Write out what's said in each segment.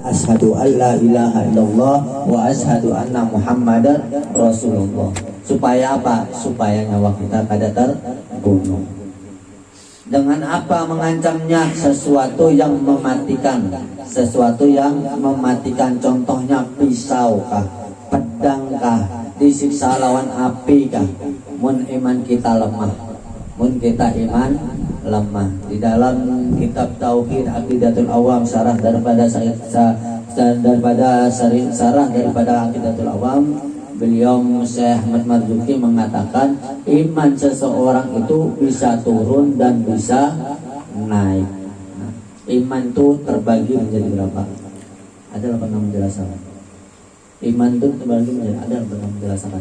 Asyhadu an la ilaha illallah wa asyhadu anna Muhammadar Rasulullah. Supaya apa? Supaya nyawa kita kada terbunuh. Dengan apa mengancamnya? Sesuatu yang mematikan. Sesuatu yang mematikan. Contohnya pisau kah, pedang kah, disiksa lawan api kah. Mun iman kita lemah, mun kita iman lemah. Di dalam kitab Tauhid Aqidatul Awam, syarah daripada Aqidatul Awam, beliau Syekh Ahmad Marzuki mengatakan iman seseorang itu bisa turun dan bisa naik. Nah, iman itu terbagi menjadi berapa? Ada 8 penjelasan. Iman itu terbagi menjadi ada 8 penjelasan.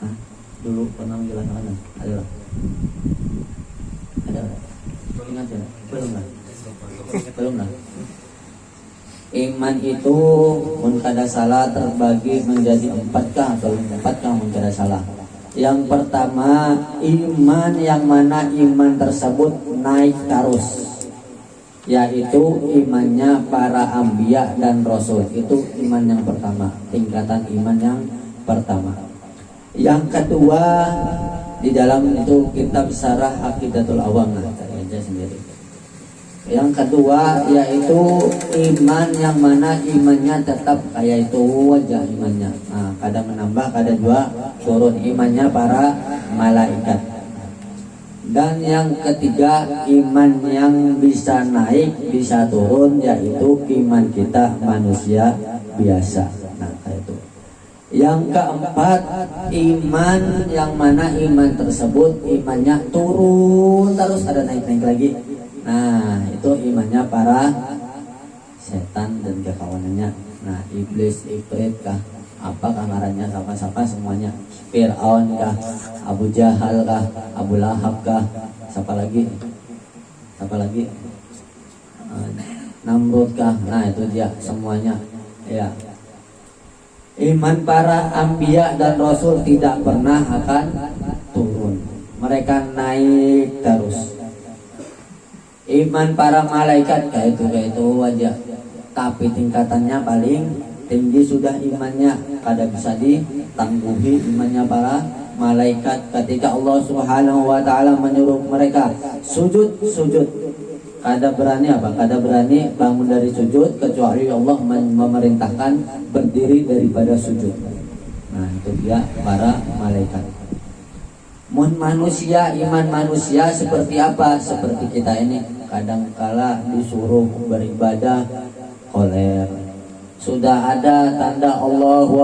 Hah? Dulu pernah menjelaskan ada lah. Ada. Ingat ya? Belum lah. Iman itu mun kada salah terbagi menjadi 4 kah atau 4 kah mun kada salah. Yang pertama, iman yang mana iman tersebut naik terus, yaitu imannya para anbiya dan rasul. Itu iman yang pertama, tingkatan iman yang pertama. Yang kedua, di dalam itu kitab Syarah Aqidatul Awam, cari aja sendiri. Yang kedua yaitu iman yang mana imannya tetap kayak itu wajah imannya. Nah, kadang menambah, kadang juga turun imannya para malaikat. Dan yang ketiga, iman yang bisa naik, bisa turun, yaitu iman kita manusia biasa. Nah, kayak itu. Yang keempat, iman yang mana iman tersebut imannya turun terus, ada naik-naik lagi. Nah, itu imannya para setan dan kekawanannya. Nah, iblis, ifrit kah, apakah ngarannya, siapa-siapa semuanya. Fir'aun kah, Abu Jahal kah, Abu Lahab kah, siapa lagi? Namrud kah. Nah, itu dia semuanya. Ya. Iman para anbiya dan rasul tidak pernah akan turun. Mereka naik terus. Iman para malaikat kayak itu aja, tapi tingkatannya paling tinggi sudah imannya, kada bisa ditangguhi imannya para malaikat. Ketika Allah Subhanahu wa taala menyuruh mereka sujud, kada berani bangun dari sujud kecuali Allah memerintahkan berdiri daripada sujud. Nah, itu dia para malaikat. Mun manusia, iman manusia seperti apa? Seperti kita ini, kadangkala disuruh beribadah koler. Sudah ada tanda Allahu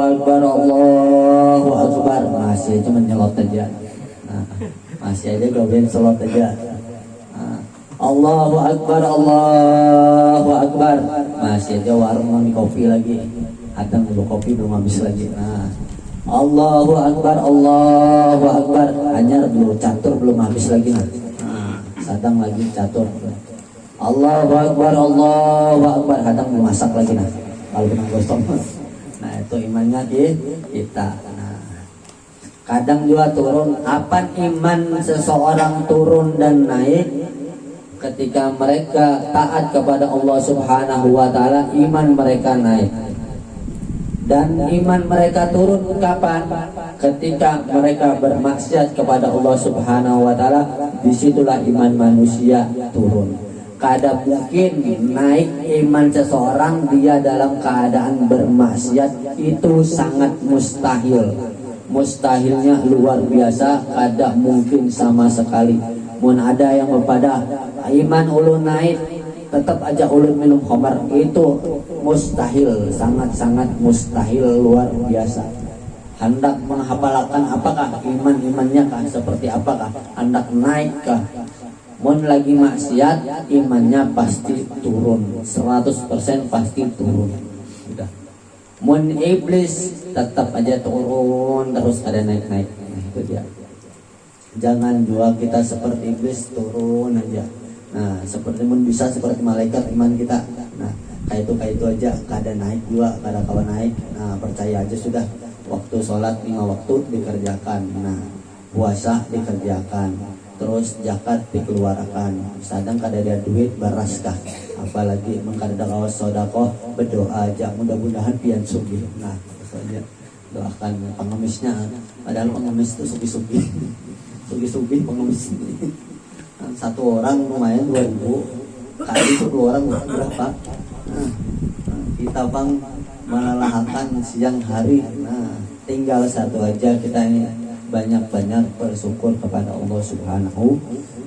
Akbar, masih cuma nyelot aja. Nah, masih aja goblin selot aja. Nah, Allahu Akbar, masih aja warung mau kopi lagi. Ada dulu kopi belum habis lagi. Nah, Allahu Akbar, hanya dulu catur belum habis lagi. Nah, sadang lagi catur. Allahu Akbar, kadang belum masak lagi. Nah, kalau kena gosong. Nah, itu imannya kita. Nah, kadang juga turun. Kapan iman seseorang turun dan naik? Ketika mereka taat kepada Allah Subhanahu wa taala, iman mereka naik. Dan iman mereka turun kapan? Ketika mereka bermaksiat kepada Allah Subhanahu wa taala, disitulah iman manusia turun. Kada mungkin naik iman seseorang dia dalam keadaan bermaksiat, itu sangat mustahil. Mustahilnya luar biasa, kada mungkin sama sekali. Mun ada yang pada iman ulun naik tetap aja ulun minum khamar, itu mustahil, sangat-sangat mustahil, luar biasa. Hendak menghafalkan apakah imannya kah, seperti apakah, hendak naik kah. Mun lagi maksiat, imannya pasti turun, 100% pasti turun. Udah. Mun iblis tetap aja turun terus, ada naik-naik. Nah, itu dia. Jangan juga kita seperti iblis turun aja. Nah, seperti mun bisa seperti malaikat iman kita. Nah, kayak itu aja, kada naik juga, kada kawan naik. Nah, percaya aja sudah. waktu sholat 5 waktu dikerjakan, nah puasa dikerjakan, terus zakat dikeluarkan, sedang kada ada duit beraskah, apalagi mengkada kawas sodakoh berdoa aja mudah-mudahan pian sugih. Nah saja doakan pengemisnya, padahal pengemis itu sugi pengemis ini. Satu orang lumayan 2.000 kali 10 orang berapa? Nah, kita bang melelahkan siang hari. Nah tinggal satu aja, kita ini banyak-banyak bersyukur kepada Allah Subhanahu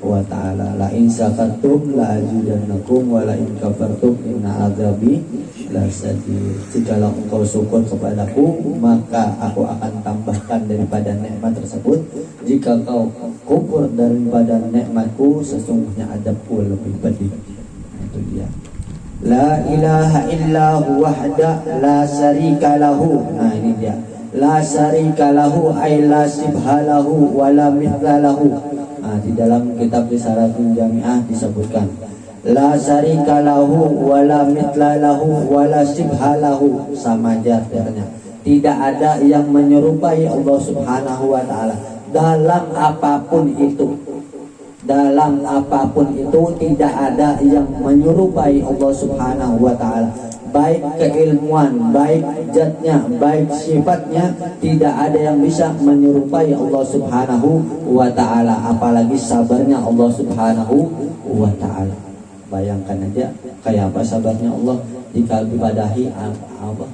wa ta'ala. La in syakartum la azidannakum wa la in kafartum inna azabi lasadid. Jikalau engkau syukur kepadaku, maka aku akan tambahkan daripada nikmat tersebut. Jika kau kufur daripada nikmatku, sesungguhnya adabku lebih pedih. Nah, itu dia. La ilaha illa wahda la syarika lahu. Nah ini dia. La syarika lahu ay la sibha lahu wa la mithla lahu. Nah, di dalam kitab Risalatul Jami'ah disebutkan la syarika lahu wa la mithla lahu wa la sibha lahu, sama aja artinya. Tidak ada yang menyerupai Allah Subhanahu wa ta'ala dalam apapun itu. Dalam apapun itu tidak ada yang menyerupai Allah Subhanahu wa ta'ala, baik keilmuan, baik zatnya, baik sifatnya, tidak ada yang bisa menyerupai Allah Subhanahu wa ta'ala, apalagi sabarnya Allah Subhanahu wa ta'ala. Bayangkan aja kayak apa sabarnya Allah jika dipadahi apa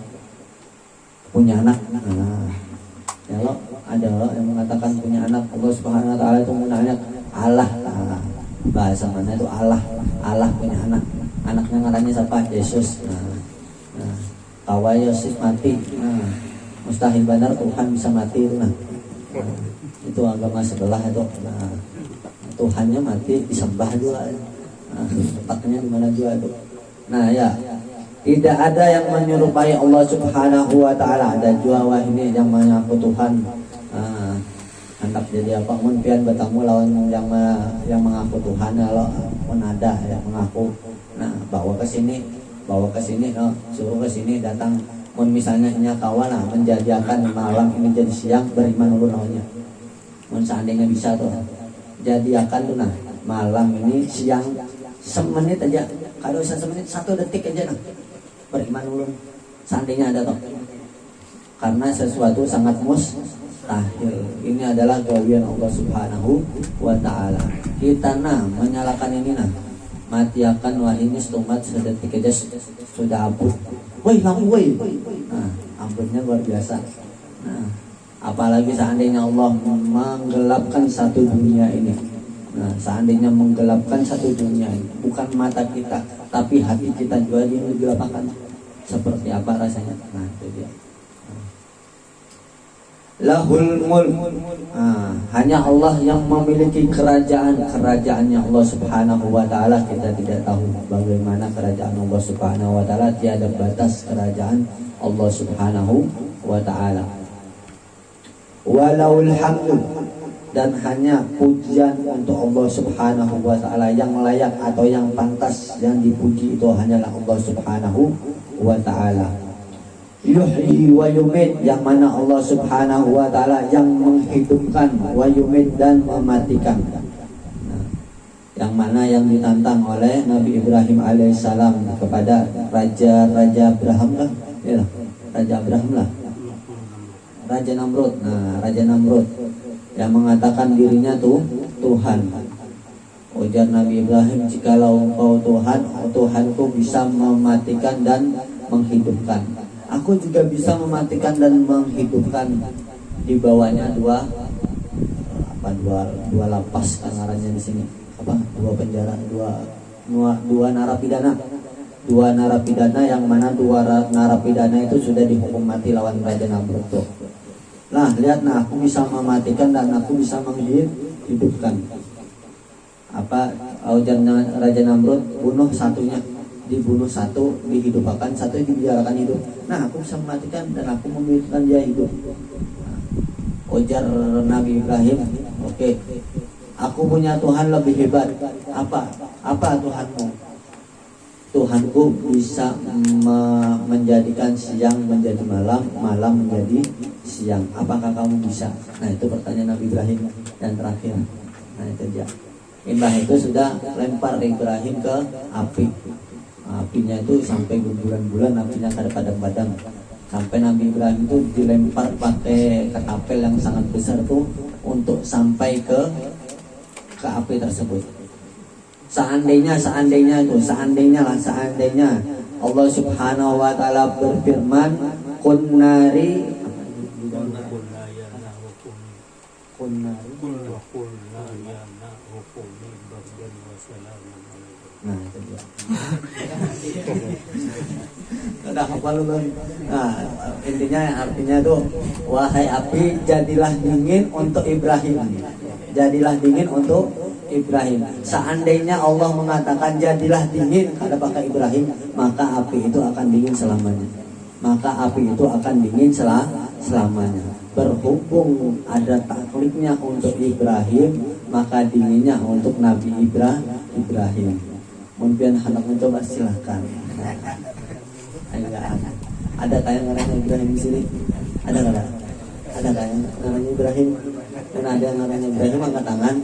punya anak. Nah, ya lo ada lo yang mengatakan punya anak, Allah Subhanahu wa ta'ala itu punya anak, Allah. Nah, bahasa mana itu Allah punya anak, anaknya ngarannya siapa? Yesus. Nah, kawa Yesus mati. Nah, mustahil benar Tuhan bisa mati itu. Nah, itu agama sebelah itu. Nah, Tuhannya mati disembah juga. Nah, letaknya di mana juga itu. Nah ya, tidak ada yang menyerupai Allah Subhanahu wa ta'ala. Ada juga wah ini yang mengaku Tuhan. Hendak jadi apa mun pian bertemu lawan yang mengaku Tuhan, kalau mun ada yang mengaku, nah bawa ke sini no, suruh ke sini datang. Mun misalnya kawan lah menjadikan malam ini jadi siang, beriman dulu namanya. Mun seandainya bisa tuh jadikan tuh nah malam ini siang semenit aja, kalau bisa semenit 1 detik aja nah, beriman dulu seandainya ada toh, karena sesuatu sangat mustahil. Ini adalah gawian Allah Subhanahu wa ta'ala. Kita menyalakan ini matiakan wah ini setumat sedetik aja sudah ampun. Woi lampu woi. Nah, ampunnya luar biasa. Nah, apalagi seandainya Allah menggelapkan satu dunia ini. Nah, seandainya menggelapkan satu dunia ini, bukan mata kita, tapi hati kita juga digelapkan. Seperti apa rasanya? Nah, itu dia. Lahul mulk. Hanya Allah yang memiliki kerajaannya Allah Subhanahu wa ta'ala. Kita tidak tahu bagaimana kerajaan Allah Subhanahu wa ta'ala. Tiada batas kerajaan Allah Subhanahu wa ta'ala. Walaul hamdu, dan hanya pujian untuk Allah Subhanahu wa ta'ala. Yang layak atau yang pantas, yang dipuji itu hanyalah Allah Subhanahu wa ta'ala. Yuhyi wa yumit, yang mana Allah Subhanahu wa ta'ala yang menghidupkan, wa yumit, dan mematikan. Nah, yang mana yang ditantang oleh Nabi Ibrahim alaihissalam kepada Raja Abraham lah, ya, Raja Abraham lah, Raja Namrud. Nah, Raja Namrud yang mengatakan dirinya tuh Tuhan. Ujar Nabi Ibrahim, jikalau engkau Tuhan, Tuhanku bisa mematikan dan menghidupkan. Aku juga bisa mematikan dan menghidupkan. Di bawahnya dua lapas anggarannya di sini. Apa? Dua penjara, dua narapidana. Dua narapidana yang mana dua narapidana itu sudah dihukum mati lawan Raja Namrud. Nah, lihat aku bisa mematikan dan aku bisa menghidupkan. Apa ujarnya Raja Namrud? Bunuh satunya. Dibunuh satu, dihidupkan satu, dibiarkan hidup. Nah, aku bisa mematikan dan aku menghidupkan dia hidup. Nah, ujar Nabi Ibrahim, oke, aku punya Tuhan lebih hebat. Apa Tuhanmu? Tuhanku bisa menjadikan siang menjadi malam, malam menjadi siang, apakah kamu bisa? Nah itu pertanyaan Nabi Ibrahim yang terakhir. Nah itu dia. Ibrahim itu sudah lempar Ibrahim ke api. Apinya itu sampai berbulan-bulan, apinya kada padam-padam. Sampai Nabi Ibrahim itu dilempar pakai ketapel yang sangat besar tuh untuk sampai ke api tersebut. Seandainya Allah Subhanahu wa taala berfirman, kunnari nah itu dia. Udah hafal belum? Nah, artinya tuh, wahai api, jadilah dingin untuk Ibrahim. Jadilah dingin untuk Ibrahim. Seandainya Allah mengatakan jadilah dingin pada pakai Ibrahim, maka api itu akan dingin selamanya. Selamanya. Berhubung ada taklifnya untuk Ibrahim, maka dinginnya untuk Nabi Ibrahim. Mungkin hendak mencoba silahkan. Ada kayak ngaranya Ibrahim di sini? Ada nggak? Ada kayak ngaranya Ibrahim? Dan ada ngaranya Ibrahim angkat tangan.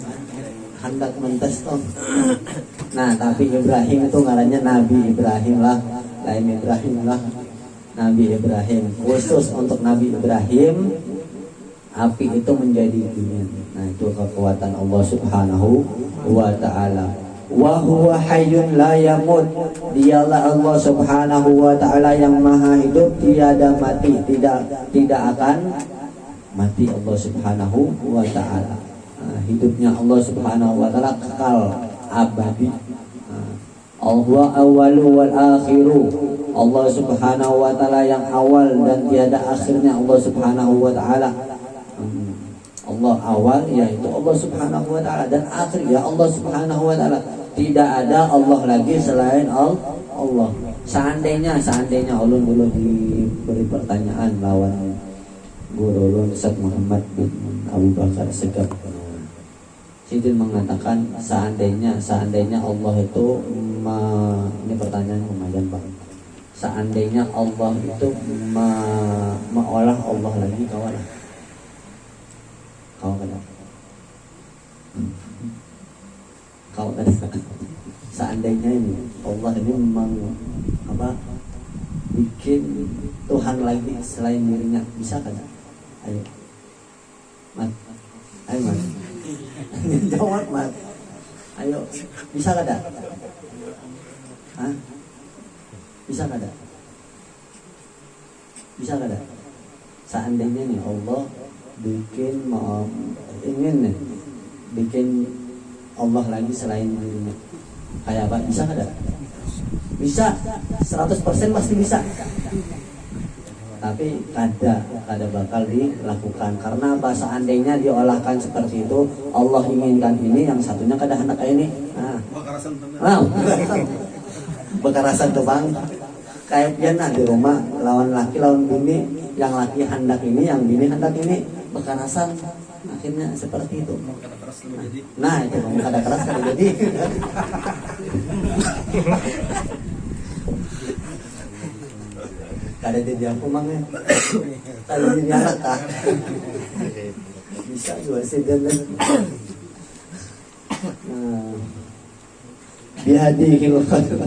Hendak mentes toh. Nah tapi Ibrahim itu ngaranya Nabi Ibrahim lah. Lain Ibrahim lah. Nabi Ibrahim. Khusus untuk Nabi Ibrahim, api itu menjadi dingin. Nah itu kekuatan Allah Subhanahu wa ta'ala. Wa huwa hayyun la yamut. Dialah Allah Subhanahu wa ta'ala yang maha hidup, tiada mati, tidak akan mati Allah Subhanahu wa ta'ala. Hidupnya Allah Subhanahu wa ta'ala kekal abadi. Allah awalu wal akhiru. Allah Subhanahu wa ta'ala yang awal dan tiada akhirnya Allah Subhanahu wa ta'ala. Allah awal yaitu Allah Subhanahu wa ta'ala, dan akhir ya Allah Subhanahu wa ta'ala. Tidak ada Allah lagi selain Allah. Seandainya ulun dulu diberi pertanyaan lawan guru ulun Ustaz Muhammad bin Abu Bakar Segaf. Sidin mengatakan seandainya Allah itu ini pertanyaan lumayan Pak. Seandainya Allah itu meolah Allah lagi kau kada seandainya ini Allah ini memang bikin Tuhan lagi selain dirinya, bisa kada? Ayo Mat, jawab Mat, ayo, bisa kada? Hah? Bisa kada? Seandainya nih Allah bikin Allah lagi selain dirinya, kayak apa? Bisa kada? Bisa, 100% pasti bisa. Tapi kada bakal dilakukan. Karena apa? Seandainya diolahkan seperti itu, Allah inginkan ini, yang satunya kada hendak kayak ini. Bekarasan tuh bang. Kayak piana di rumah, lawan laki lawan bini, yang laki hendak ini, yang bini hendak ini, bekarasan. Akhirnya seperti itu. Nah itu kamu kada keras kada jadi. Kada jadi aku mangnya. Kada jadi anak kah? Bisa juga sih dan bihadihil qadr.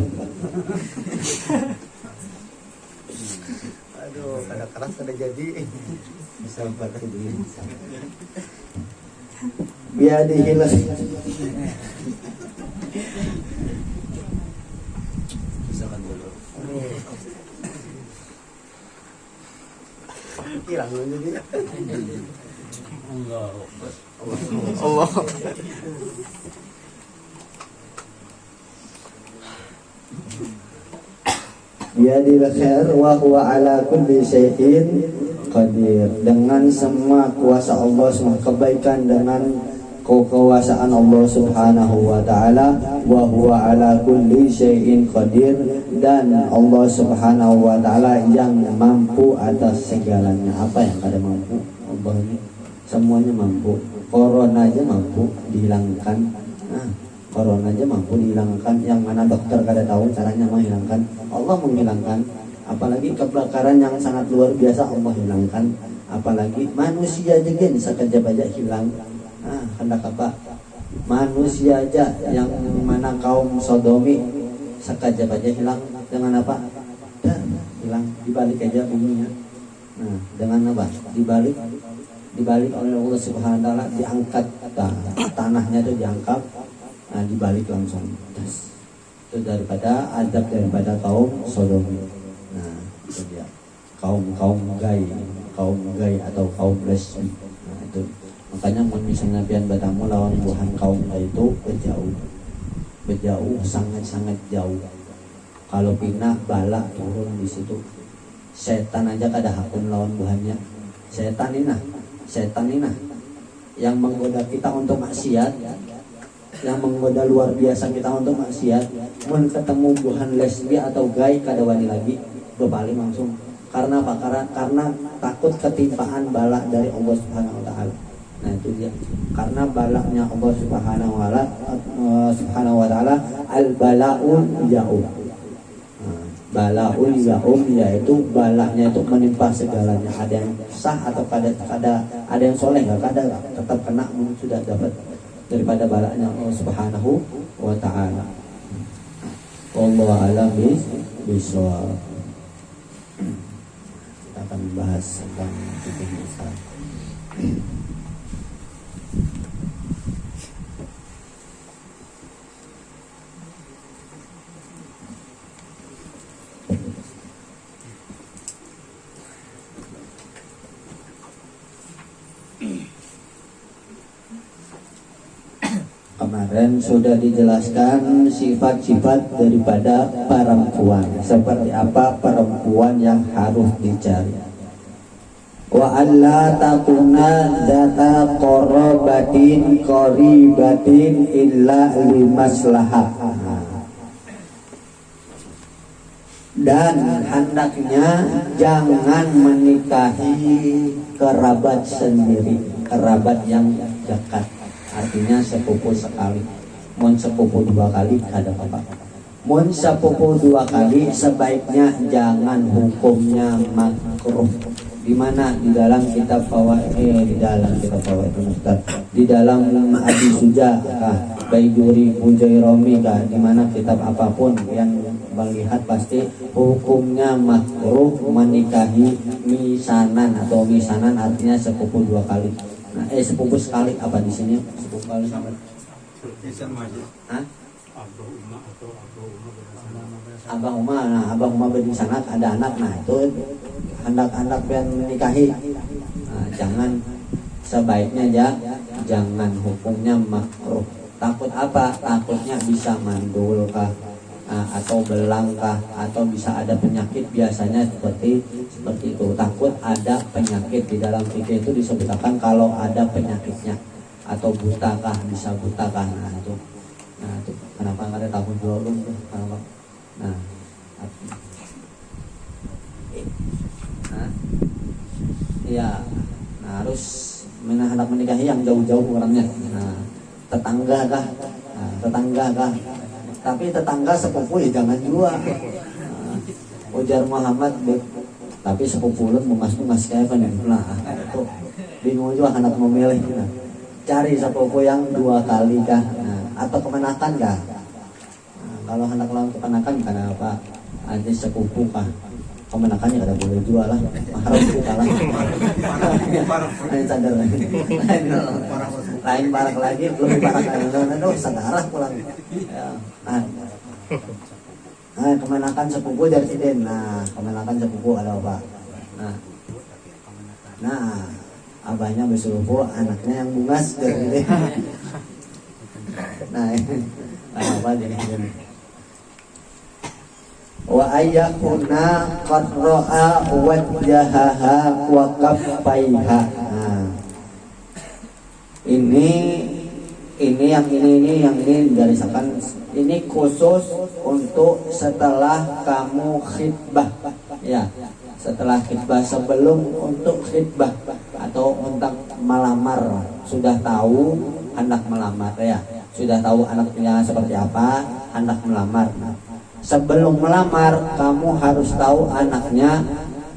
Aduh, kada keras kada jadi. Bisa pakai duit. Bihadihil misalkan dulu. Kirang jadi. Allah. Biyadil khair wa huwa ala kulli syai'in qadir. Dengan semua kuasa Allah, semua kebaikan dengan kekuasaan Allah Subhanahu wa ta'ala. Wa huwa ala kulli syai'in qadir. Dan Allah Subhanahu wa ta'ala yang mampu atas segalanya. Apa yang kada mampu? Allah ini semuanya mampu. Corona aja mampu dihilangkan. Corona aja mampu dihilangkan. Yang mana dokter kada tahu caranya menghilangkan, Allah menghilangkan. Apalagi kebakaran yang sangat luar biasa, Allah hilangkan. apalagi manusia juga sakaja baja hilang. Hendak apa manusia aja yang mana kaum Sodomi sakaja baja hilang dengan apa? Hilang dibalik aja buminya. Nah, dengan apa? Dibalik oleh Allah Subhanahu wa taala, diangkat tanahnya itu diangkat, nah dibalik langsung. Itu daripada adab daripada kaum Sodomi. Nah, itu dia. Kaum gay atau kaum lesbi. Nah, itu makanya misalnya pian batamu lawan buhan kaum itu berjauh sangat jauh. Kalau pindah bala turun di situ. Setan aja kada hakun lawan buhannya. Setan ini yang menggoda kita untuk maksiat, yang menggoda luar biasa kita untuk maksiat. Mun ketemu buhan lesbi atau gay kada wani lagi bepaling langsung. Karena apa? Karena takut ketimpaan bala dari Allah Subhanahu wa taala. Nah itu dia. Karena balaknya Allah Subhanahu wa taala al-bala'ul ya'um. Bala'ul ya'um yaitu balaknya itu menimpa segalanya. Ada yang sah atau ada yang soleh enggak ada, tetap kena sudah dapat daripada balaknya Allah Subhanahu wa taala. Wallahu a'lam bishawab. Kita akan membahas tentang fikih Islam. Kemarin sudah dijelaskan sifat-sifat daripada perempuan. Seperti apa perempuan yang harus dicari. Wa alla takuna dzata qarabatin qaribatin illa limaslahah. Dan hendaknya jangan menikahi kerabat sendiri, kerabat yang dekat. Artinya sepupu sekali. Mun sepupu dua kali kada apa-apa. Mun sepupu dua kali sebaiknya jangan, hukumnya makruh. Di mana? Di dalam kitab fawaid, di dalam Abi Suja Baiduri Bujairomi di mana kitab apapun yang melihat pasti hukumnya makruh menikahi misanan atau misanan artinya sepupu dua kali. Nah, sepupu sekali apa di sini? Sepupu kali sama. Abang Uma, nah Abang Uma berdiri sana ada anak, nah itu hendak yang menikahi. Nah, jangan, sebaiknya jangan, hukumnya makruh. Takut apa? Takutnya bisa mandul kah? Atau belangkah atau bisa ada penyakit, biasanya seperti itu. Takut ada penyakit, di dalam fikih itu disebutkan kalau ada penyakitnya, atau butakah, bisa butakah. Nah itu kenapa nggak ada tahun dulu tuh? Kenapa? Harus hendak menikahi yang jauh-jauh orangnya. Tetangga kah? Tapi tetangga sepupu ya jangan juga. Ujar Muhammad, tapi sepupu lu mungas kayak apa nih? Nah, itu bingung juga anak memilih. Nah, cari sepupu yang dua kali kah? Atau kemenakan kah? Kalau hendak lawan kemenakan karena apa? Ada sepupu kah? Kemenakannya kada boleh jual lah. Mahram kita lah. Lain sadar lagi. Lain barak lagi, lebih barak lagi. Aduh, sadarah pulang. Kemenakan sepupu dari siden. Nah, kemenakan sepupu ada apa? Nah, abahnya bersepupu, anaknya yang bungas dari siden. Nah, apa jadi ini? Wa ayyakuna qad ra'a wajhaha wa kaffaiha. Ini yang ini dirisakan. Ini khusus untuk setelah kamu khitbah, ya. Setelah khitbah, sebelum untuk khitbah atau untuk melamar, sudah tahu hendak melamar, ya. Sudah tahu anaknya seperti apa, hendak melamar. Sebelum melamar, kamu harus tahu anaknya,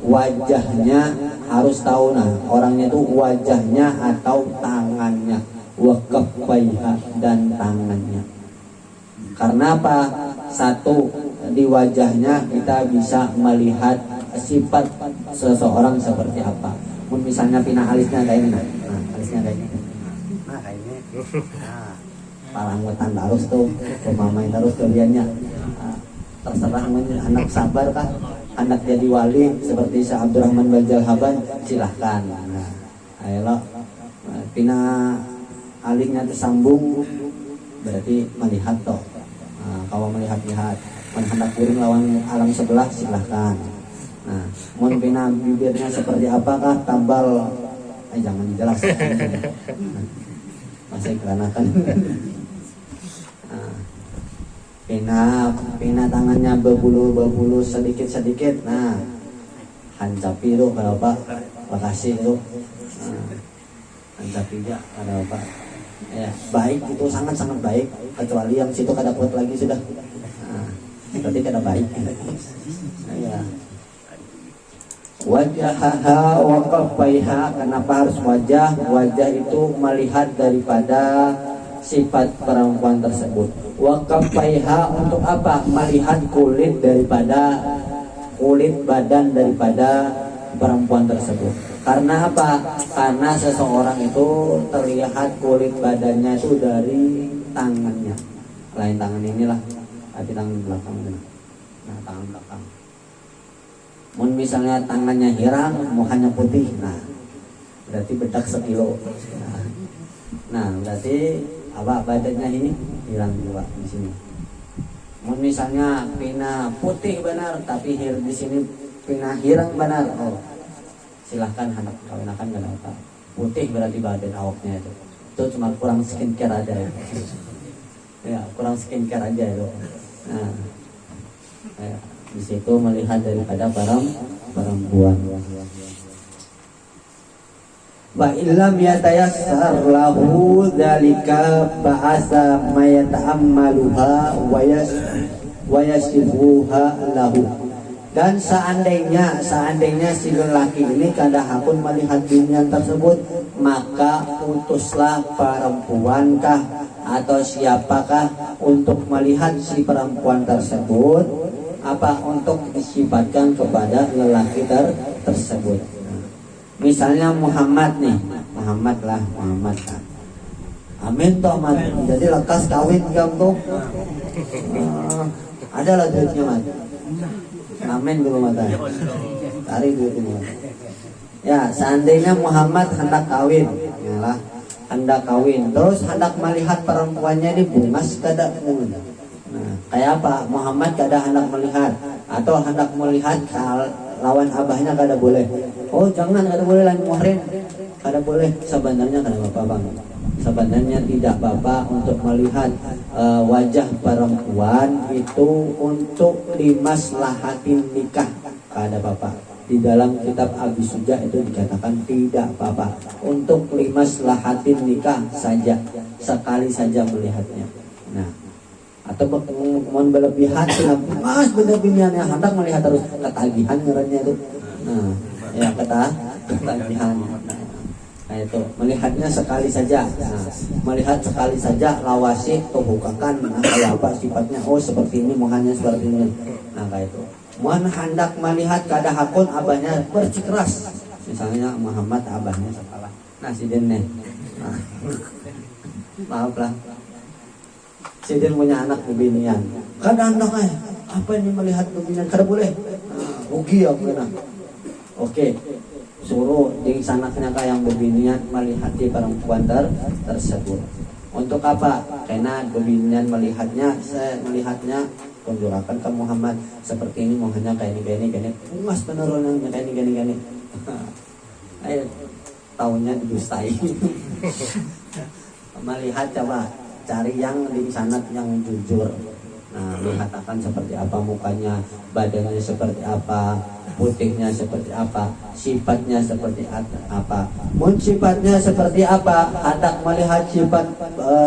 wajahnya, harus tahu nah orangnya itu wajahnya atau tangannya, wa kaffaiha dan tangannya. Karena apa? Satu, di wajahnya kita bisa melihat sifat seseorang seperti apa. Misalnya pina alisnya kayak ini, nah alisnya kayak ini, nah kayak ini, nah palangutan terus tuh, pemamain terus kaliannya. Terserah anak sabar kah, anak jadi wali seperti Syekh Abdurrahman Bajal Haban, silahkan. Nah, ayolah, pina alihnya tersambung berarti melihat toh. Nah, kalau melihat-lihat, hendak kuring lawan alam sebelah silahkan. Nah, mau pina bibirnya seperti apakah tabal? Jangan dijelaskan. Masih keranakan. Pina tangannya berbulu sedikit. Nah, hancapi itu kalau Pak, makasih itu. Hancapi ya kalau Pak. Ya, baik itu sangat baik, kecuali yang situ kada kuat lagi sudah. Nah, berarti kada baik. Ya. Wajahaha wa kaffaiha, kenapa harus wajah? Wajah itu melihat daripada sifat perempuan tersebut. Wa kaffaiha untuk apa? Melihat kulit badan daripada perempuan tersebut. Karena apa? Karena seseorang itu terlihat kulit badannya itu dari tangannya. Lain tangan inilah, tapi tangan belakang. Nah, tangan belakang. Mun misalnya tangannya hirang, mukanya putih. Nah, berarti bedak sekilo. Nah, berarti apa badannya ini hilang juga di sini. Mun misalnya pina putih benar tapi di sini pina hirang benar. Oh, silahkan hendak kawinakan gak apa. Putih berarti badan awaknya itu. Itu cuma kurang skincare aja ya. Ya, kurang skincare aja itu. Nah, ya, di situ melihat daripada perempuan. Wa illam yatayassar lahu dzalika ba'asa may yata'ammaluha wa yasifuha lahu. Dan seandainya si lelaki ini kada hakun melihat binian tersebut, maka utuslah perempuankah atau siapakah untuk melihat si perempuan tersebut, apa untuk disifatkan kepada lelaki tersebut. Misalnya Muhammad nih, Muhammad. Amin toh mat. Jadi lekas kawin kamu tuh. Ada lah duitnya mat. Amin dulu mata. Tarik duitnya. Ya, seandainya Muhammad hendak kawin, yalah, hendak kawin, terus hendak melihat perempuannya ini bungas kada mungkin. Nah, kayak apa? Muhammad kada hendak melihat atau hendak melihat lawan abahnya kada boleh. Oh jangan, kada boleh lain muhrim, kada boleh. Sebenarnya kada apa bang. Sebenarnya tidak apa-apa untuk melihat wajah perempuan itu untuk limaslahatin nikah, kada apa-apa. Di dalam kitab Abi Suja itu dikatakan tidak apa-apa untuk limaslahatin nikah saja, sekali saja melihatnya. Nah, atau mau berlebihan mas bener-bener yang hendak melihat terus ketagihan ngarannya itu. Nah, ya ketagihan. Nah itu melihatnya sekali saja. Nah, melihat sekali saja lawasi tuhukakan kayak apa sifatnya. Oh seperti ini, muhanya seperti ini. Nah kayak itu. Mohon hendak melihat kada hakun abahnya bersikeras. Misalnya Muhammad abahnya sekolah. Nah si Dene. Nah, maaf lah. Si Den punya anak bebinian. Kada hendak apa ini melihat bebinian kada boleh. Rugi aku kena. Oke. Suruh di sanaknya yang bebinian melihat di perempuan tersebut. Untuk apa? Karena bebinian melihatnya tunjukkan ke Muhammad seperti ini, mohonnya kayak ini. Mas penurunannya kayak ini. Ayo tahunnya didustai. Melihat coba cari yang di sanad yang jujur. Nah, mengatakan seperti apa mukanya, badannya seperti apa, putihnya seperti apa, sifatnya seperti apa. Mun sifatnya seperti apa, hendak melihat sifat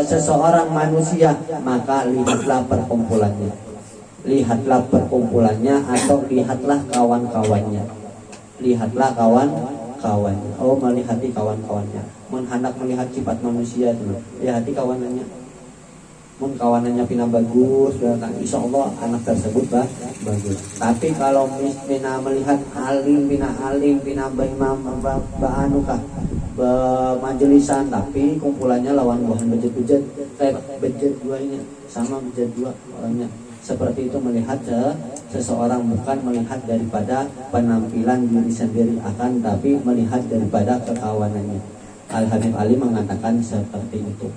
seseorang manusia, maka lihatlah perkumpulannya. Lihatlah perkumpulannya atau lihatlah kawan-kawannya. Lihatlah kawan. Oh, melihati kawan-kawannya. Mun hendak melihat sifat manusia itu, lihati kawanannya. Mun kawanannya pina bagus, dan insya Allah anak tersebut bagus. Tapi kalau pina melihat pina imam anu kah majelisan, tapi kumpulannya lawan bahan bejat-bejat, kayak bejat duanya sama bejat dua orangnya. Seperti itu melihat seseorang bukan melihat daripada penampilan diri sendiri, akan tapi melihat daripada kekawanannya. Al-Habib Ali mengatakan seperti itu.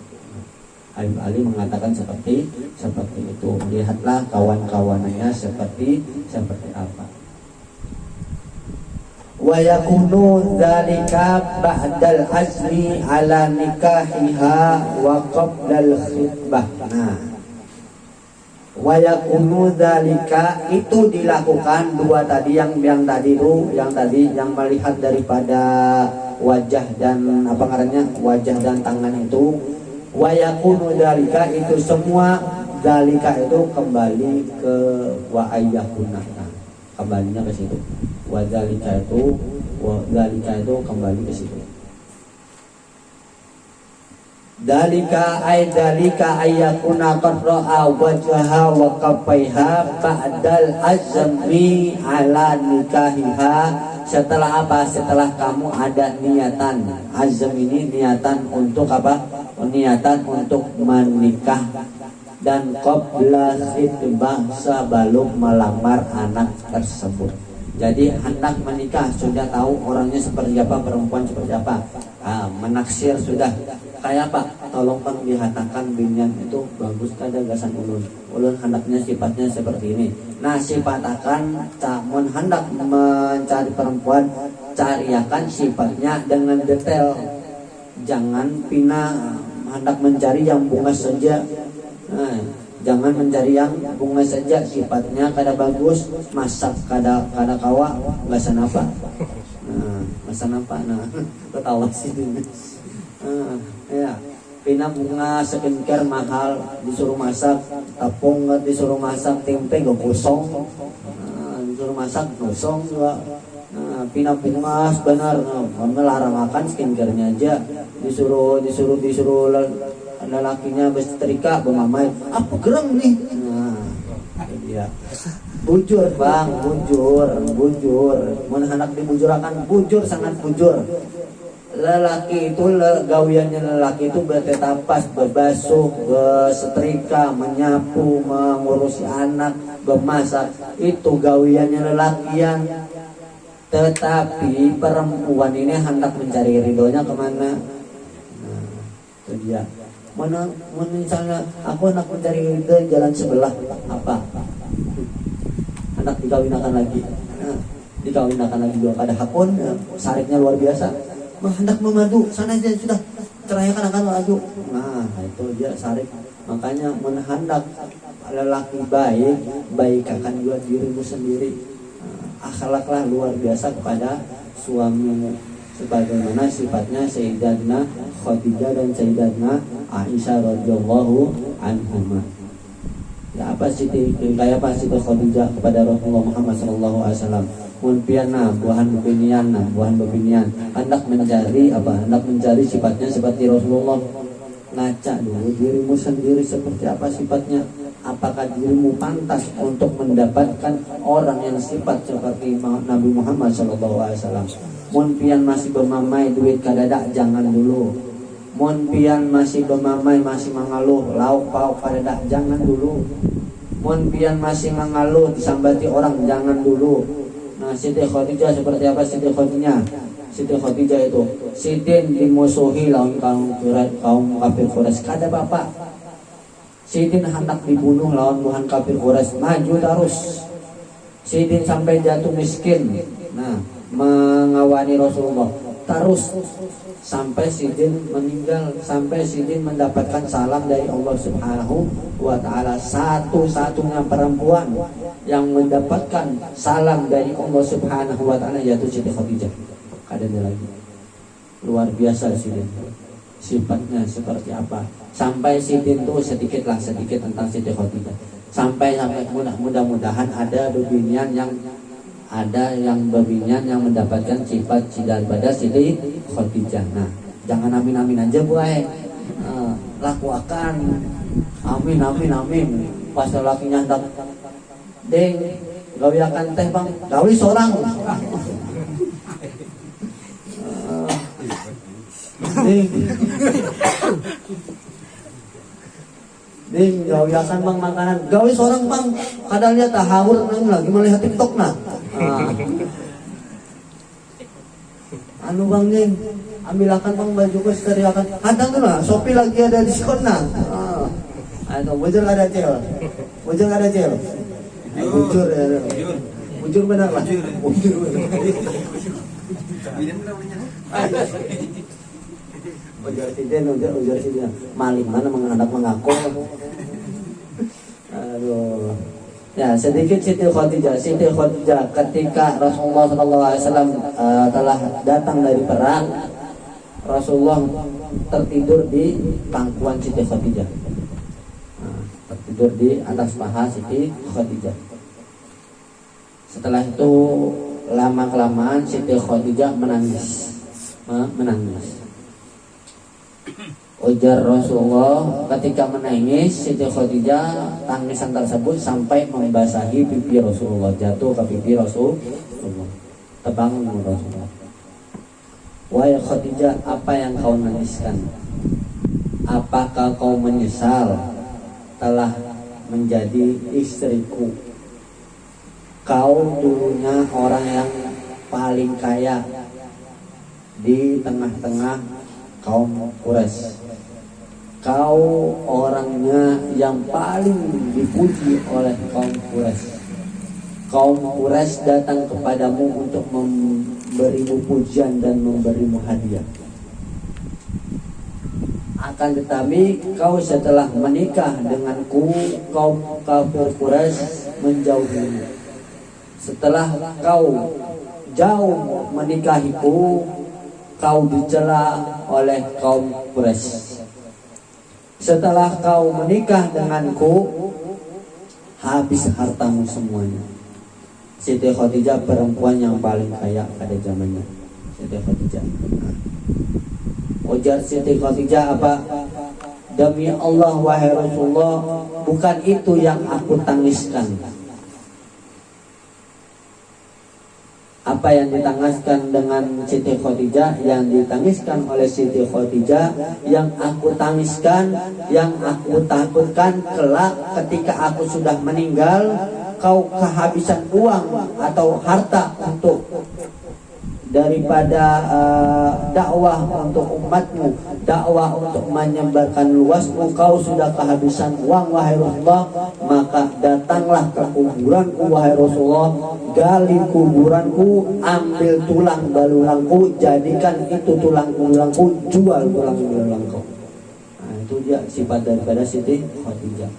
Habib Ali mengatakan seperti itu. Lihatlah kawan-kawanannya seperti apa. Wa yakunu dzalika ba'dal azmi ala nikahiha wa qablal khitbah. Nah, wa yakunu dzalika itu dilakukan dua tadi yang tadi yang melihat daripada wajah dan apa ngarannya wajah dan tangan itu. Wa yakunu dzalika itu semua dzalika itu kembali ke wa ayyakuna. Nah, kembalinya ke situ. Wa dzalika itu kembali ke situ. Dzalika ayyakuna qad ra'a wajhaha wa kaffaiha ba'dal azmi ala nikahiha. Setelah apa? Setelah kamu ada niatan. Azam ini niatan untuk apa? Niatan untuk menikah. Dan qabla khitbah, sebelum melamar anak tersebut. Jadi hendak menikah sudah tahu orangnya seperti apa, perempuan seperti apa. Menaksir sudah kayak apa? Tolong Bang dihatakan binyan itu bagus kada gagasan ulun hendaknya sifatnya seperti ini. Nah, sifatakan mun hendak mencari perempuan, cariakan sifatnya dengan detail. Jangan pina hendak mencari yang bunga saja. Nah, jangan mencari yang bunga saja, sifatnya kada bagus, masak kada kawa, gasan apa? Masan apa? Nah, ketawa sih. Ya, pina bunga skincare mahal disuruh masak, tapung disuruh masak, tempe gak kosong. Disuruh masak kosong juga. Pina bunga benar, melarang makan skincare-nya aja. Disuruh lelakinya bersetrika bermamai, apa gerang nih? Nah, dia bujur Bang, bujur. Mun hendak dibujurakan, bujur, sangat bujur. Lelaki itu gawiannya lelaki itu bertetapas, berbasuh, bersetrika, menyapu, mengurusi anak, bermasak. Itu gawiannya lelakian. Tetapi perempuan ini hendak mencari ridhonya kemana? Nah, itu dia. Mana misalnya aku hendak mencari ridho jalan sebelah, apa? Hendak dikawinakan lagi. Nah, dikawinakan lagi juga kada hakun, sariknya luar biasa. Hendak memadu, sana aja sudah cerayakan akan laju. Nah, itu dia sarik. Makanya hendak lelaki baik akan juga dirimu sendiri. Akhlaklah luar biasa kepada suamimu, sebagaimana sifatnya Sayyidatna Khadijah dan Sayyidatna Aisyah radhiyallahu anhuma. Ya, apa Siti Khadijah kepada Rasulullah Muhammad sallallahu alaihi wasallam? Mun piana buahan bebinian hendak mencari sifatnya seperti Rasulullah. Ngaca dulu dirimu sendiri seperti apa sifatnya. Apakah dirimu pantas untuk mendapatkan orang yang sifat seperti Nabi Muhammad SAW? Mun pian masih bermamai duit kadadak, jangan dulu. Mun pian masih bermamai, masih mengeluh lauk pauk kadadak, jangan dulu. Mun pian masih mengeluh disambati orang, jangan dulu. Nah, Siti Khadijah seperti apa Siti Khadijah? Siti Khadijah itu Sidin dimusuhi lawan kaum kafir Quraisy, kada bapak. Sidin hendak dibunuh lawan Tuhan kafir Quraisy, maju terus. Sidin sampai jatuh miskin. Nah, mengawani Rasulullah terus sampai Sidin meninggal, sampai Sidin mendapatkan salam dari Allah Subhanahu wa taala. Satu-satunya perempuan yang mendapatkan salam dari Allah Subhanahu wa taala yaitu Siti Khadijah. Ada lagi. Luar biasa Sidin. Sifatnya seperti apa? Sampai Sidin tuh sedikit tentang Siti Khadijah. Sampai mudah-mudahan ada dubinian yang ada yang bebinyan yang mendapatkan sifat daripada Siti Khadijah. Nah, jangan amin-amin aja buai. Laku akan amin amin amin. Pas lakinya hendak deng gawiakan teh bang, gawi seorang. Ding gawiakan bang makanan, gawi seorang bang. Kadang dia tahawur lagi melihat TikTok nah. Anu bang ding, ambilakan bang baju gue sekaliakan. Kadang tuh lah, Shopee lagi ada diskon nah. Aduh, bujur ada cel, bujur ada cel. Bujur ya, bujur benar lah. Bujur benar. Ujar siden, maling mana menghadap mengaku. Aduh. Ya, sedikit Siti Khadijah. Siti Khadijah ketika Rasulullah SAW telah datang dari perang, Rasulullah tertidur di pangkuan Siti Khadijah. Tertidur di atas paha Siti Khadijah. Setelah itu lama kelamaan Siti Khadijah menangis. Ujar Rasulullah ketika menangis, Siti Khadijah tangisan tersebut sampai membasahi pipi Rasulullah, jatuh ke pipi Rasulullah. Terbangun Rasulullah. Wahai Khadijah, apa yang kau nangiskan? Apakah kau menyesal telah menjadi istriku? Kau dulunya orang yang paling kaya di tengah-tengah kaum Quraisy. Kau orangnya yang paling dipuji oleh kaum Quraisy. Kaum Quraisy datang kepadamu untuk memberimu pujian dan memberimu hadiah. Akan tetapi kau setelah menikah denganku, kaum kafir Quraisy menjauhimu. Setelah kau jauh menikahiku, kau dicela oleh kaum Quraisy. Setelah kau menikah denganku, habis hartamu semuanya. Siti Khadijah perempuan yang paling kaya pada zamannya. Siti Khadijah. Ujar Siti Khadijah apa? Demi Allah wahai Rasulullah, bukan itu yang aku tangiskan. Apa yang ditangiskan dengan Siti Khadijah, yang ditangiskan oleh Siti Khadijah, yang aku tangiskan, yang aku takutkan kelak ketika aku sudah meninggal, kau kehabisan uang atau harta untuk daripada dakwah untuk umatmu, dakwah untuk menyebarkan luasmu, kau sudah kehabisan uang wahai Rasulullah, maka datanglah ke kuburanku wahai Rasulullah, gali kuburanku, ambil tulang belulangku, jadikan itu tulang belulangku, jual tulang belulangku. Nah, itu dia sifat daripada Siti Khadijah.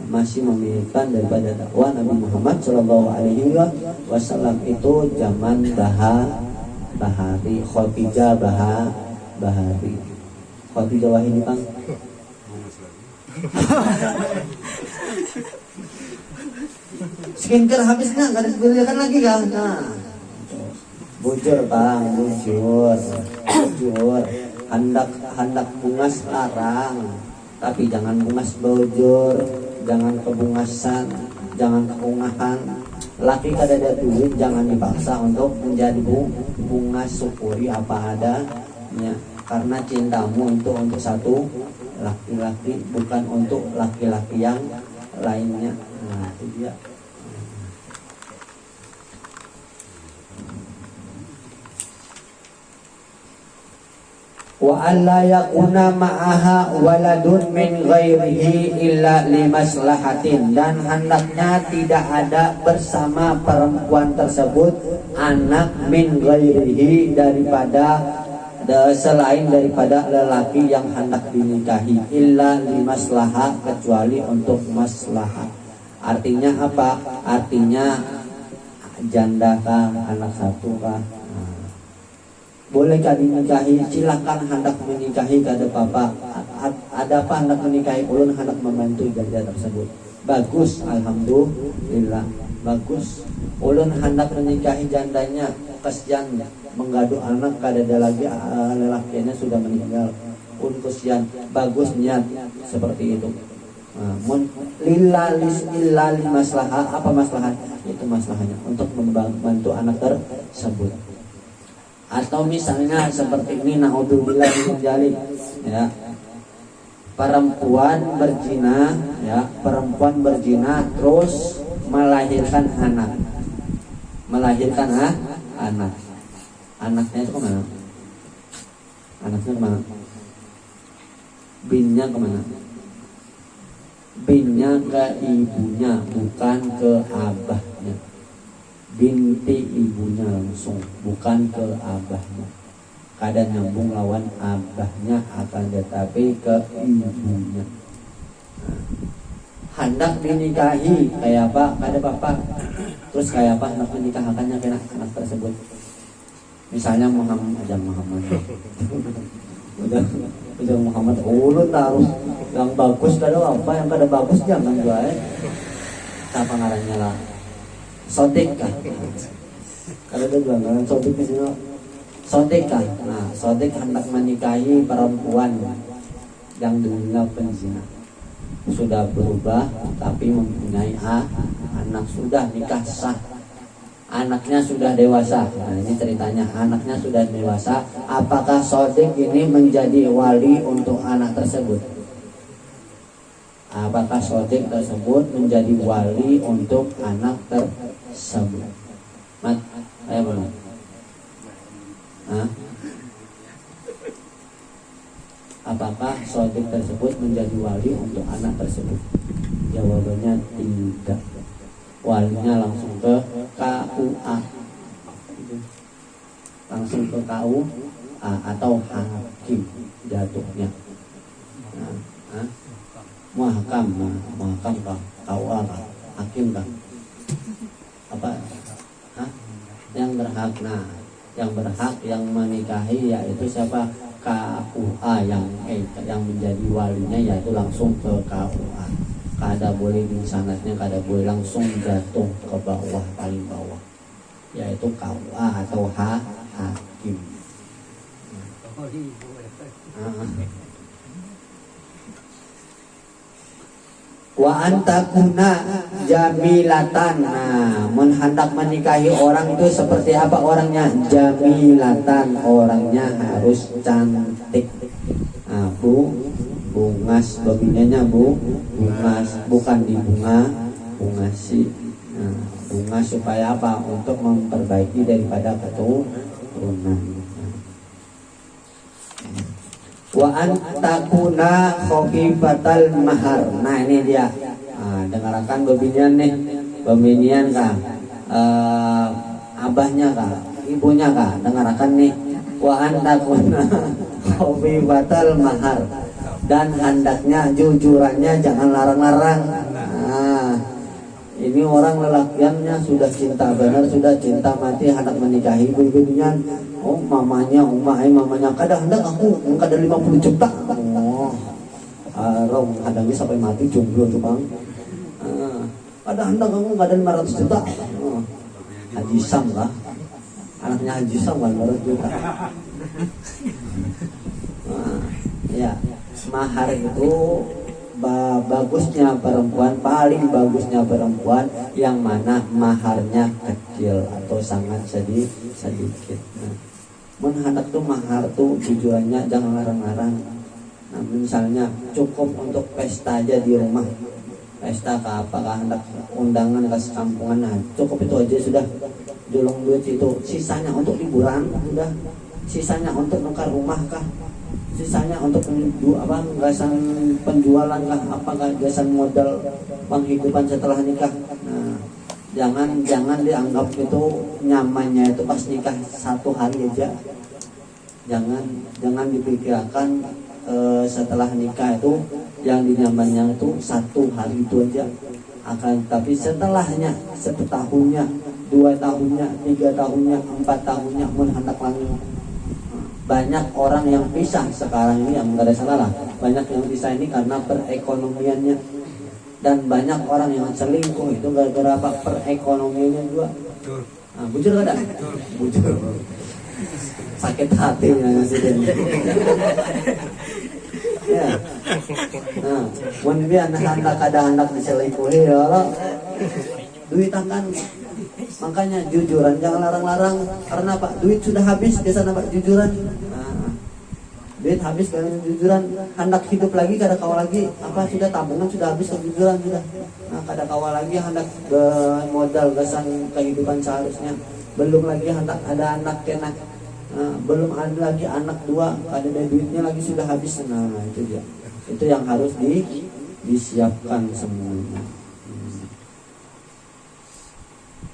Masih memilihkan daripada dakwah Nabi Muhammad SAW itu zaman bahari Khadijah bahari Khadijah wahini bang. Skincare habisnya nggak dibelikan lagi kan? Nah, bujur bang, bujur, hendak bungas larang, tapi jangan bungas bujur. Jangan kebungasan, jangan keungahan. Laki kada ada duit, jangan dipaksa untuk menjadi bunga, syukuri apa adanya. Karena cintamu itu untuk satu laki-laki, bukan untuk laki-laki yang lainnya. Nah itu dia. Wa alla yakuna ma'aha waladun min ghairihi illa limaslahatin, dan hendaknya tidak ada bersama perempuan tersebut anak min ghairihi daripada selain daripada lelaki yang hendak dinikahi, illa limaslahah kecuali untuk maslahah. Artinya apa? Artinya janda kah, anak satu kah? Bolehkah dinikahi? Silakan hendak menikahi kada apa-apa. Ada apa hendak menikahi? Ulun hendak membantu janda tersebut. Bagus, alhamdulillah. bagus. Ulun hendak menikahi jandanya, kesian menggadu anak kadada lagi lelakinya sudah meninggal. Ulun kesian, bagus niat seperti itu. Mun lillahi maslahah, apa maslahat? Itu maslahnya untuk membantu anak tersebut. Atau misalnya seperti ini, naudzubillah min dzalik, ya. Perempuan berzina terus melahirkan anak. Anaknya itu kemana? Anaknya kemana? Binnya kemana? Binnya ke ibunya, bukan ke abahnya. Binti ibunya langsung, bukan ke abahnya. Kadang nyambung lawan abahnya, akan tetapi ke ibunya. Hendak dinikahi kayak apa? Kada bapak. Terus kayak apa hendak menikahkannya kena anak tersebut? Misalnya Muhammad. Udah Muhammad, ulun harus yang bagus, kada apa yang kada bagus jangan juga. Apa ngarannya lah? Sodik kah? Kada ada bilang sodik di sini. Sodik kah? Nah, sodik hendak menikahi perempuan yang dulunya penzina. Sudah berubah tapi mempunyai anak, sudah nikah sah. Anaknya sudah dewasa. Nah, ini ceritanya, anaknya sudah dewasa. Apakah sodik ini menjadi wali untuk anak tersebut? Apakah sodik tersebut menjadi wali untuk anak tersebut? Mat, ayo belum? Apakah sodik tersebut menjadi wali untuk anak tersebut? Jawabannya tidak. Walinya langsung ke KUA, langsung ke KUA atau hakim jatuhnya. Muhakam kah? KUA kah? Hakim kah? Apa? Yang berhak. Nah, yang berhak yang menikahi yaitu siapa? KUA yang menjadi walinya, yaitu langsung ke KUA. Kada boleh di sanatnya, kada boleh langsung jatuh ke bawah, paling bawah, yaitu KUA atau hakim. Wa antakuna jamilatan. Nah, hendak menikahi orang itu seperti apa orangnya? Jamilatan, orangnya harus cantik. Nah, bungas, babinya bungas, bukan di bungasi. Nah, bungas supaya apa? Untuk memperbaiki daripada keturunan. Wa antakuna khofifatal mahar. Nah, ini dia. Dengarkan babinian nih. Babinian kah? Abahnya kah? Ibunya kah? Dengarkan nih. Wa antakuna khofifatal mahar. Dan hendaknya jujurannya jangan larang-larang. Nah, ini orang lelakiannya sudah cinta benar, sudah cinta mati, hendak menikahi ibu-ibunya. Oh, mamanya, mamanya kada hendak aku kada 50 juta. Oh, rong hadangnya sampai mati jomblo tuh bang. Kada hendak aku kada 500 juta. Haji Sam lah, anaknya Haji Sam kan 500 juta. Ya. Mahar itu bagusnya perempuan, paling bagusnya perempuan yang mana maharnya kecil atau sangat sedikit. Hendak tuh mahar tuh tujuannya jangan larang-larang. Nah, misalnya cukup untuk pesta aja di rumah, pesta ke apakah hendak undangan ke sekampungan, nah cukup itu aja sudah. Jolong duit itu, sisanya untuk liburan sudah, sisanya untuk nukar rumah kah, sisanya untuk gasan penjualan kah, apakah gasan modal penghidupan setelah nikah. Nah, jangan dianggap itu nyamannya itu pas nikah 1 hari aja. Jangan dipikirkan setelah nikah itu yang dinyamannya itu 1 hari itu aja. Akan tapi setelahnya 1 tahunnya, 2 tahunnya, 3 tahunnya, 4 tahunnya mun hendak lanjut. Banyak orang yang pisah sekarang ini, yang nggak ada salah, banyak yang pisah ini karena perekonomiannya. Dan banyak orang yang selingkuh itu gara-gara apa? Perekonomiannya juga. Nah, bujur kada? Bujur. Sakit hatinya sih dia. Ya. Nah, mun dia anak kada hendak diselingkuhi ya Allah. Duit akan. Makanya jujuran jangan larang-larang karena Pak duit sudah habis biasa Pak jujuran. Nah, duit habis karena jujuran hendak hidup lagi kada kawal lagi apa sudah tabungan sudah habis kejujuran sudah. Nah, kada kawal lagi hendak modal gasan kehidupan seharusnya. Belum lagi hendak ada anak kena. Nah, belum ada lagi anak dua, kada ada duitnya lagi sudah habis. Nah, itu dia. Itu yang harus disiapkan semuanya.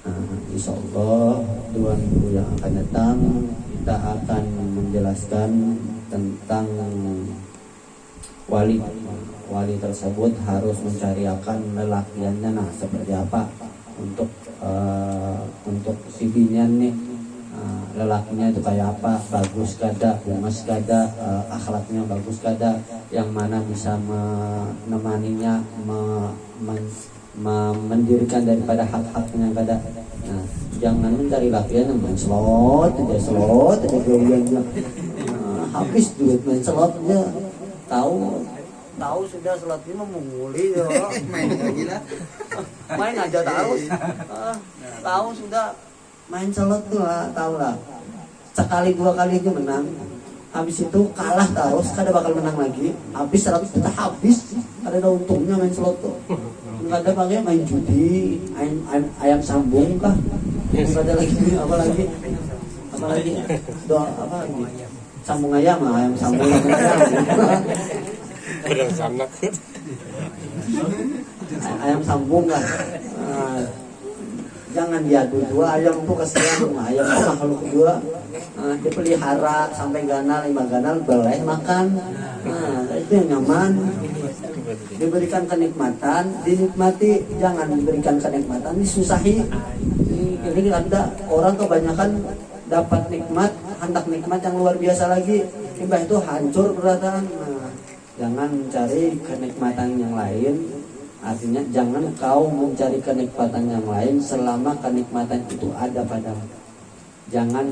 Nah, insya Allah 2 minggu yang akan datang kita akan menjelaskan tentang wali tersebut harus mencariakan lelakiannya. Nah, seperti apa untuk si binian nih, lelakinya itu kayak apa, bagus kada, humas kada, akhlaknya bagus kada, yang mana bisa menemaninya, mendirikan daripada hak-haknya kada. Nah, jangan mencari laki yang main slot aja keluarganya. Habis duit main slot aja. Tahu sudah slot ini memunguli ya. Main lagi lah. Main aja terus. Tahu sudah main slot tuh lah, tahu lah. Sekali 2 kali aja menang. Habis itu kalah terus, kada bakal menang lagi. Habis 100 juta habis. Ada untungnya main slot tuh. Enggak ada pakai main judi, ayam sambung kah? Enggak ada lagi apa lagi? Doa apa lagi? Sambung ayam sambung ayam sambung kan? Jangan diadu dua ayam tuh kasihan, ayam tuh makhluk dua. Dipelihara sampai ganal 5 ganal boleh makan. Nah, itu yang nyaman. Diberikan kenikmatan, dinikmati, jangan diberikan kenikmatan disusahi. Ini ada orang kebanyakan dapat nikmat, hendak nikmat yang luar biasa lagi, tiba itu hancur perasaan. Nah, jangan mencari kenikmatan yang lain. Artinya jangan kau mencari kenikmatan yang lain selama kenikmatan itu ada padamu. Jangan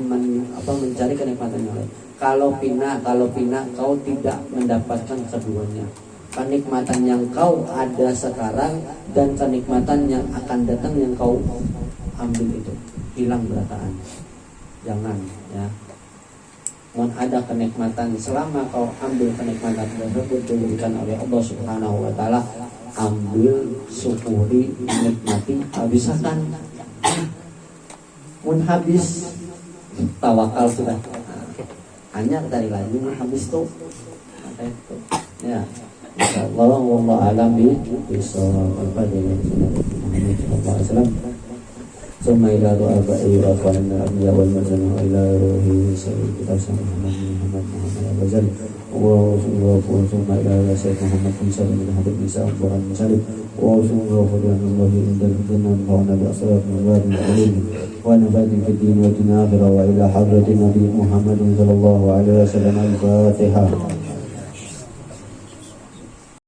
mencari kenikmatan yang lain. Kalau pindah kau tidak mendapatkan keduanya. Kenikmatan yang kau ada sekarang dan kenikmatan yang akan datang yang kau ambil itu hilang berataan. Jangan ya. Mau ada kenikmatan selama kau ambil kenikmatan tersebut diberikan oleh Allah Subhanahu wa taala, ambil, syukuri, nikmati, habiskan. Mun habis tawakal sudah. Hanya dari lagi mun habis tuh. Ya. Insyaallah wallahu a'lam bishawab. Al-Fatihah. Summa ila ru'aba'i wa qanna abiya wal mazana ila ruhi sayyid kita Muhammad Ghazal wa summa ila sayyid Muhammad Musa bin Habib Musa Quran Musalib wa summa Allah indal jinan wa nabi asraf wa alim wa nafati fid din wa dunya wa ila hadratin nabi Muhammad sallallahu alaihi wasallam. Al-Fatihah.